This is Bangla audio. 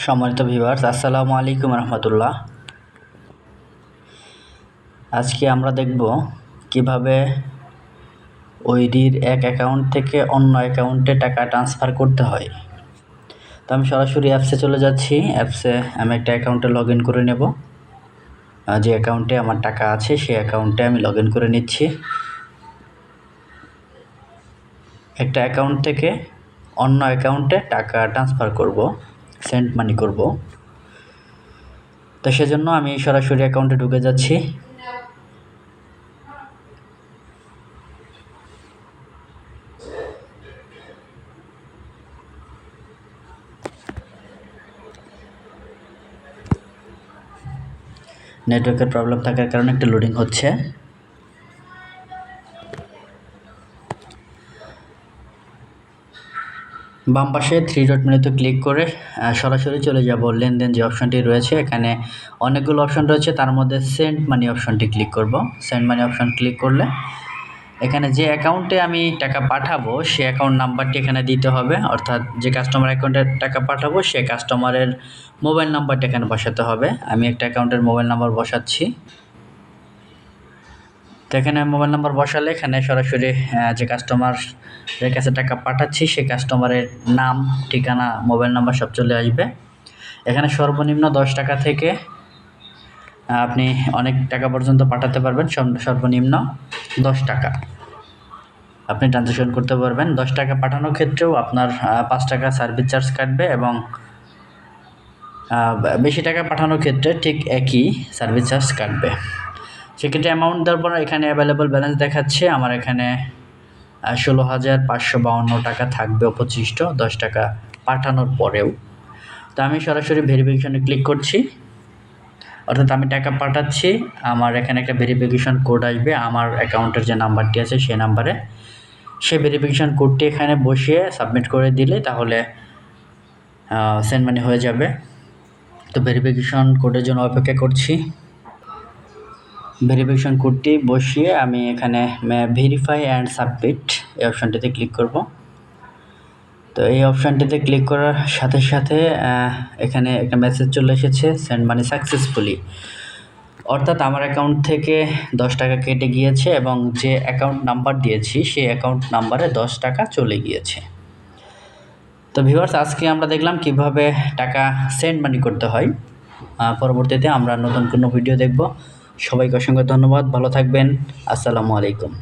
সম্মানিত ভিউয়ার্স, আসসালামু আলাইকুম রহমতুল্লাহ। আজকে আমরা দেখব কিভাবে ওইডির এক অ্যাকাউন্ট থেকে অন্য অ্যাকাউন্টে টাকা ট্রান্সফার করতে হয়। তো আমি সরাসরি অ্যাপসে চলে যাচ্ছি। অ্যাপসে আমি একটা অ্যাকাউন্টে লগ ইন করে নেব। যে অ্যাকাউন্টে আমার টাকা আছে সেই অ্যাকাউন্টে আমি লগ ইন করে নিচ্ছি। একটা অ্যাকাউন্ট থেকে অন্য অ্যাকাউন্টে টাকা ট্রান্সফার করব, সেন্ড মানি করব। তো সেজন্য আমি সরাসরি অ্যাকাউন্টে ঢুকে যাচ্ছি। নেটওয়ার্কের প্রবলেম থাকার কারণে একটু লোডিং হচ্ছে। বাম পাশে 3 ডট মেনুতে ক্লিক করে সরাসরি চলে যাব লেনদেন যে অপশনটি রয়েছে। এখানে অনেকগুলো অপশন রয়েছে, তার মধ্যে সেন্ড মানি অপশনটি ক্লিক করব। সেন্ড মানি অপশন ক্লিক করলে এখানে যে অ্যাকাউন্টে আমি টাকা পাঠাবো সেই অ্যাকাউন্ট নাম্বারটি এখানে দিতে হবে, অর্থাৎ যে কাস্টমার অ্যাকাউন্টে টাকা পাঠাবো সেই কাস্টমারের মোবাইল নাম্বারটা এখানে বসাতে হবে। আমি একটা অ্যাকাউন্টের মোবাইল নাম্বার বসাচ্ছি। তো এখানে মোবাইল নাম্বার বসালে এখানে সরাসরি যে কাস্টমারের কাছে টাকা পাঠাচ্ছি সেই কাস্টমারের নাম, ঠিকানা, মোবাইল নাম্বার সব চলে আসবে। এখানে সর্বনিম্ন 10 টাকা থেকে আপনি অনেক টাকা পর্যন্ত পাঠাতে পারবেন। সর্বনিম্ন 10 টাকা আপনি ট্রানজ্যাকশন করতে পারবেন। 10 টাকা পাঠানোর ক্ষেত্রেও আপনার 5 টাকা সার্ভিস চার্জ কাটবে এবং বেশি টাকা পাঠানোর ক্ষেত্রে ঠিক একই সার্ভিস চার্জ কাটবে। সেক্ষেত্রে অ্যামাউন্ট দেওয়ার পর এখানে অ্যাভেলেবল ব্যালেন্স দেখাচ্ছে। আমার এখানে 16,552 টাকা থাকবে অবশিষ্ট 10 টাকা পাঠানোর পরেও। তো আমি সরাসরি ভেরিফিকেশনে ক্লিক করছি, অর্থাৎ আমি টাকা পাঠাচ্ছি। আমার এখানে একটা ভেরিফিকেশন কোড আসবে আমার অ্যাকাউন্টের যে নাম্বারটি আছে সেই নাম্বারে। সেই ভেরিফিকেশন কোডটি এখানে বসিয়ে সাবমিট করে দিলে তাহলে সেন্ড মানি হয়ে যাবে। তো ভেরিফিকেশন কোডের জন্য অপেক্ষা করছি। ভেরিফিকেশন কোডটি বসিয়ে আমি এখানে ভেরিফাই অ্যান্ড সাবমিট এই অপশানটিতে ক্লিক করব। তো এই অপশানটিতে ক্লিক করার সাথে সাথে এখানে একটা মেসেজ চলে এসেছে, সেন্ড মানি সাকসেসফুলি, অর্থাৎ আমার অ্যাকাউন্ট থেকে 10 টাকা কেটে গিয়েছে এবং যে অ্যাকাউন্ট নাম্বার দিয়েছি সেই অ্যাকাউন্ট নাম্বারে 10 টাকা চলে গিয়েছে। তো ভিউয়ার্স, আজকে আমরা দেখলাম কিভাবে টাকা সেন্ড মানি করতে হয়। পরবর্তীতে আমরা নতুন কোনো ভিডিও দেখব। সবাইকে অসংখ্য ধন্যবাদ, ভালো থাকবেন। আসসালামু আলাইকুম।